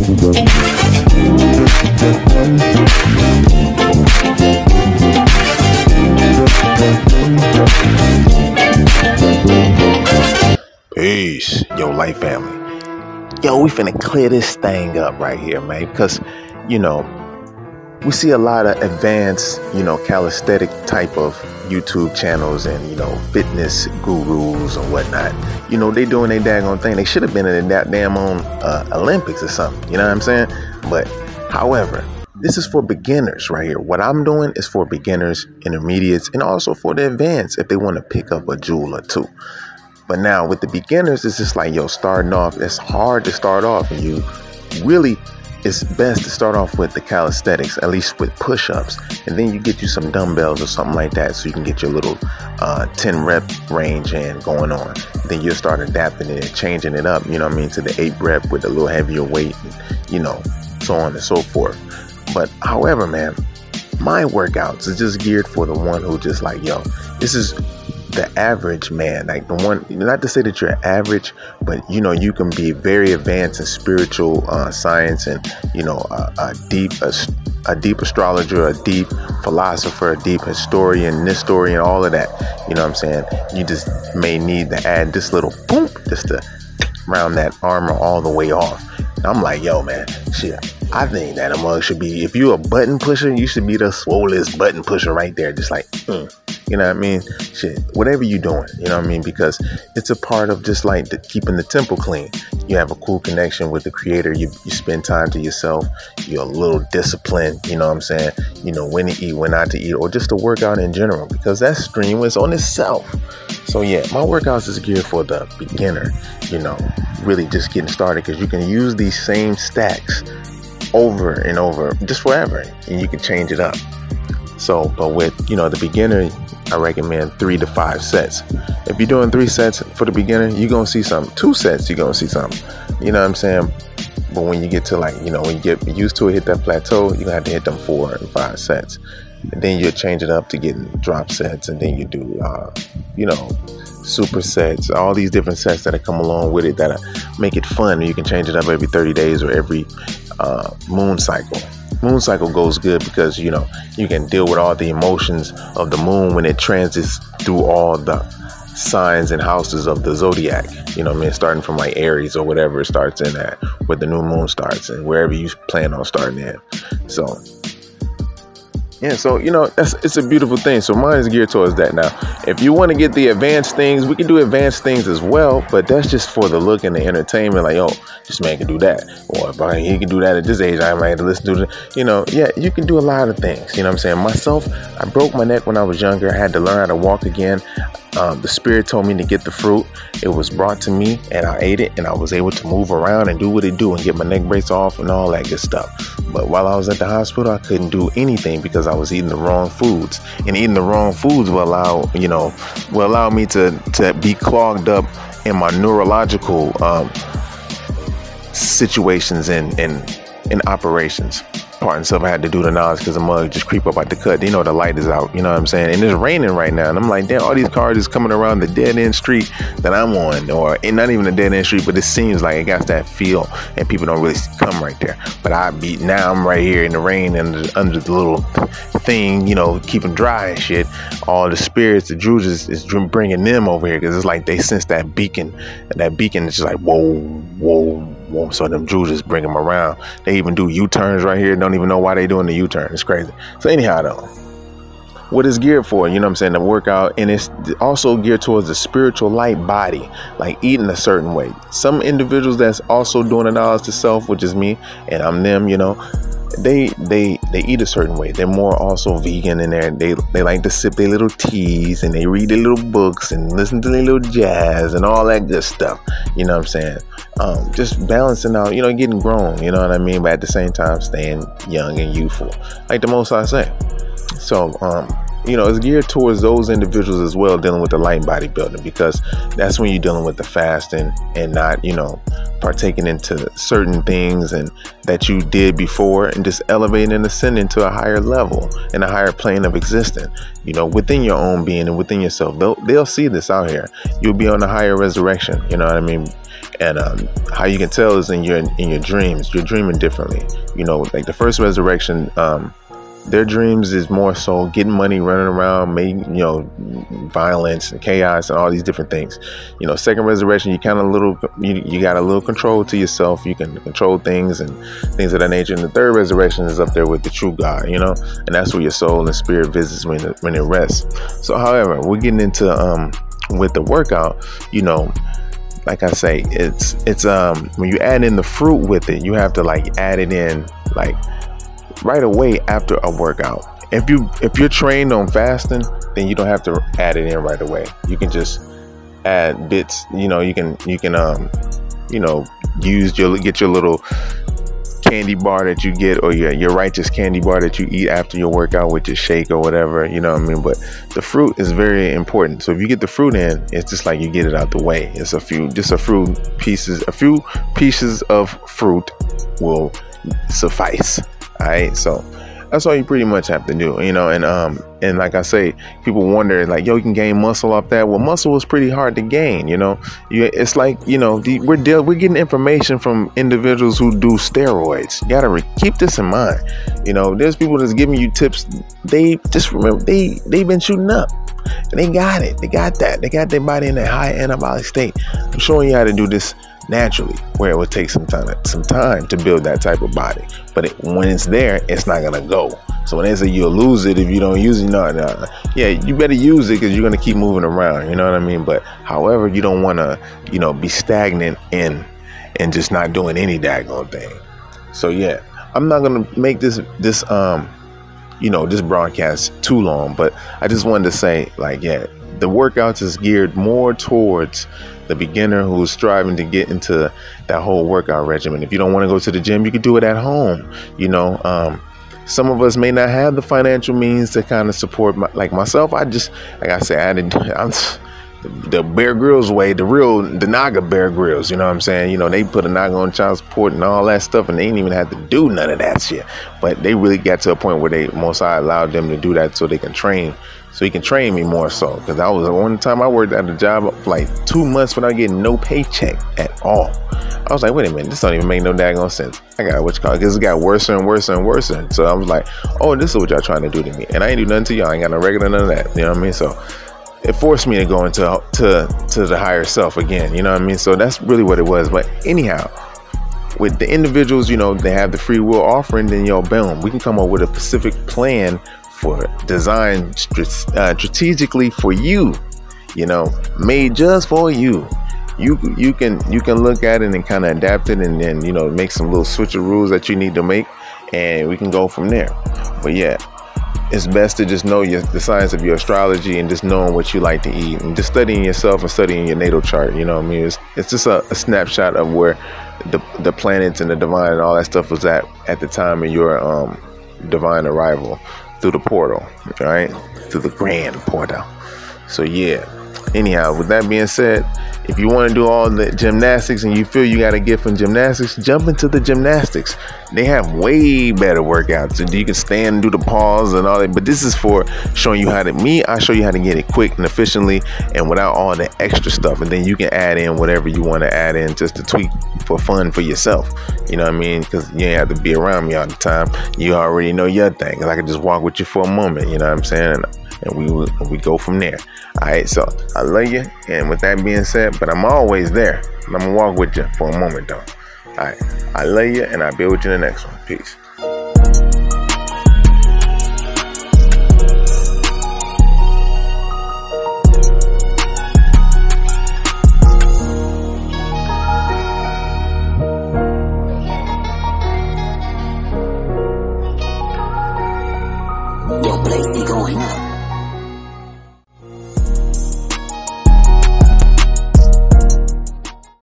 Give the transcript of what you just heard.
Peace, yo, life family. Yo, we finna clear this thing up right here, man, because, you know, we see a lot of advanced, calisthenic type of YouTube channels and, fitness gurus and whatnot. They doing their daggone thing. They should have been in that damn on Olympics or something. You know what I'm saying? But, however, this is for beginners right here. What I'm doing is for beginners, intermediates, and also for the advanced if they want to pick up a jewel or two. But now with the beginners, it's just like, starting off, it's hard to start off. And it's best to start off with the calisthenics, at least with push-ups. And then you get you some dumbbells or something like that so you can get your little 10 rep range and going on. Then you'll start adapting it and changing it up, to the 8 rep with a little heavier weight, and, so on and so forth. But however, man, my workouts is just geared for the one who just like, this is the average man, like the one, not to say that you're average, but you can be very advanced in spiritual science and a deep astrologer, a deep philosopher, a deep historian, all of that. You know what I'm saying? You just may need to add this little boom just to round that armor all the way off. And I'm like, yo, man, shit, I think that a mug should be, if you're a button pusher, you should be the swollest button pusher right there, just like you know what I mean? Shit, whatever you're doing, you know what I mean? Because it's a part of just like keeping the temple clean. You have a cool connection with the creator. You spend time to yourself. You're a little disciplined, you know what I'm saying? When to eat, when not to eat, or just to work out in general, because that stream is on itself. So yeah, my workouts is geared for the beginner, really just getting started, because you can use these same stacks over and over just forever, and you can change it up. So, but with, the beginner, I recommend 3 to 5 sets. If you're doing 3 sets for the beginner, you're going to see something. 2 sets, you're going to see something. You know what I'm saying? But when you get to when you get used to it, hit that plateau, you're going to have to hit them 4 and 5 sets. And then you change it up to getting drop sets. And then you do, super sets, all these different sets that come along with it that make it fun. You can change it up every 30 days or every moon cycle. Moon cycle goes good because, you can deal with all the emotions of the moon when it transits through all the signs and houses of the zodiac. Starting from like Aries or whatever it starts in at, where the new moon starts and wherever you plan on starting in. So, yeah, so, it's a beautiful thing. So mine is geared towards that. Now, if you want to get the advanced things, we can do advanced things as well, but that's just for the look and the entertainment. Like, this man can do that. Or if he can do that at this age, I might have to listen to it. Yeah, you can do a lot of things. You know what I'm saying? Myself, I broke my neck when I was younger. I had to learn how to walk again. The spirit told me to get the fruit. It was brought to me and I ate it, and I was able to move around and do what it do and get my neck brace off and all that good stuff. But while I was at the hospital, I couldn't do anything because I was eating the wrong foods, and eating the wrong foods will allow me to be clogged up in my neurological situations and operations. Part and stuff I had to do the knowledge because the mug just creep up at the cut. The light is out, you know what I'm saying? And it's raining right now, and I'm like, damn, all these cars is coming around the dead end street that I'm on, or not even a dead end street, but it seems like it got that feel, and people don't really come right there. But now I'm right here in the rain and under the little thing, keeping dry and shit. All the spirits, the Druids is bringing them over here because it's like they sense that beacon, and that beacon is just like whoa, whoa, whoa. So them Druids just bring them around. They even do U-turns right here. Don't even know why they doing the U-turn. It's crazy. So anyhow, though, what it's geared for, the workout, and it's also geared towards the spiritual light body, like eating a certain way. Some individuals that's also doing the knowledge to self, which is me, and I'm them, they eat a certain way. They're more also vegan in there. They like to sip their little teas, and they read their little books and listen to their little jazz and all that good stuff. You know what I'm saying? Just balancing out, getting grown, you know what I mean? But at the same time, staying young and youthful, like the most I say. So, you know, it's geared towards those individuals as well dealing with the light bodybuilding, because that's when you're dealing with the fasting and not, you know, partaking into certain things and that you did before, and just elevating and ascending to a higher level and a higher plane of existence, you know, within your own being and within yourself. They'll see this out here. You'll be on a higher resurrection, you know what I mean? And how you can tell is in your dreams. You're dreaming differently, you know. Like the first resurrection, their dreams is more so getting money, running around, making, you know, violence and chaos and all these different things. You know, second resurrection, you kind of you got a little control to yourself. You can control things and things of that nature. And the third resurrection is up there with the true God, you know, and that's where your soul and spirit visits when it rests. So, however, we're getting into with the workout, you know. Like I say, it's when you add in the fruit with it, you have to like add it in like right away after a workout. If you're trained on fasting, then you don't have to add it in right away. You can just add bits. You know, you can you know, get your little candy bar that you get, or your righteous candy bar that you eat after your workout with your shake or whatever, you know what I mean? But the fruit is very important. So if you get the fruit in, it's just like you get it out the way. It's a few pieces of fruit will suffice. All right, so that's all you pretty much have to do, you know. And like I say, people wonder like, yo, you can gain muscle off that. Well, muscle is pretty hard to gain, you know. It's like, you know, we're getting information from individuals who do steroids. You gotta keep this in mind. You know, there's people that's giving you tips. They just remember they've been shooting up. And they got it. They got that. They got their body in a high anabolic state. I'm showing you how to do this naturally, where it would take some time to build that type of body. But when it's there, it's not gonna go. So when they say you'll lose it if you don't use it, no. Yeah, you better use it, because you're gonna keep moving around. You know what I mean? But however, you don't want to, you know, be stagnant and just not doing any daggone thing. So yeah, I'm not gonna make this you know, this broadcast too long, but I just wanted to say, like, yeah, the workouts is geared more towards the beginner who's striving to get into that whole workout regimen. If you don't want to go to the gym, you can do it at home. You know, some of us may not have the financial means to kind of support like myself. I just, like I said, I'm the Bear Grylls way, the NAGA Bear Grylls, you know what I'm saying? You know, they put a NAGA on child support and all that stuff, and they didn't even have to do none of that shit. But they really got to a point where they Most High allowed them to do that so they can train. So he can train me more so. Because I was one time I worked at a job for like 2 months without getting no paycheck at all. I was like, wait a minute, this don't even make no daggone sense. I got because it got worse and worse and worse. And so I was like, oh, this is what y'all trying to do to me. And I ain't do nothing to y'all. I ain't got no regular, none of that. You know what I mean? So it forced me to go into to the higher self again. You know what I mean? So that's really what it was. But anyhow, with the individuals, you know, they have the free will offering, then yo, boom, we can come up with a specific plan for design strategically for you, you know, made just for you. You can look at it and kind of adapt it, and then, you know, make some little switcheroos that you need to make, and we can go from there. But yeah, it's best to just know the science of your astrology and just knowing what you like to eat, and just studying yourself and studying your natal chart. You know what I mean? It's just a snapshot of where the planets and the divine and all that stuff was at the time of your divine arrival through the portal, right? Through the grand portal. So yeah, anyhow, with that being said, if you want to do all the gymnastics and you feel you got a gift in gymnastics, jump into the gymnastics. They have way better workouts. You can stand and do the pause and all that, but this is for showing you how to, I show you how to get it quick and efficiently and without all the extra stuff. And then you can add in whatever you want to add in just to tweak for fun for yourself. You know what I mean? Because you ain't have to be around me all the time. You already know your thing. Cause I can just walk with you for a moment. You know what I'm saying? And we go from there. All right, so I love you, and with that being said, but I'm always there. I'm gonna walk with you for a moment though. All right, I love you, and I'll be with you in the next one. Peace. Your place be going up.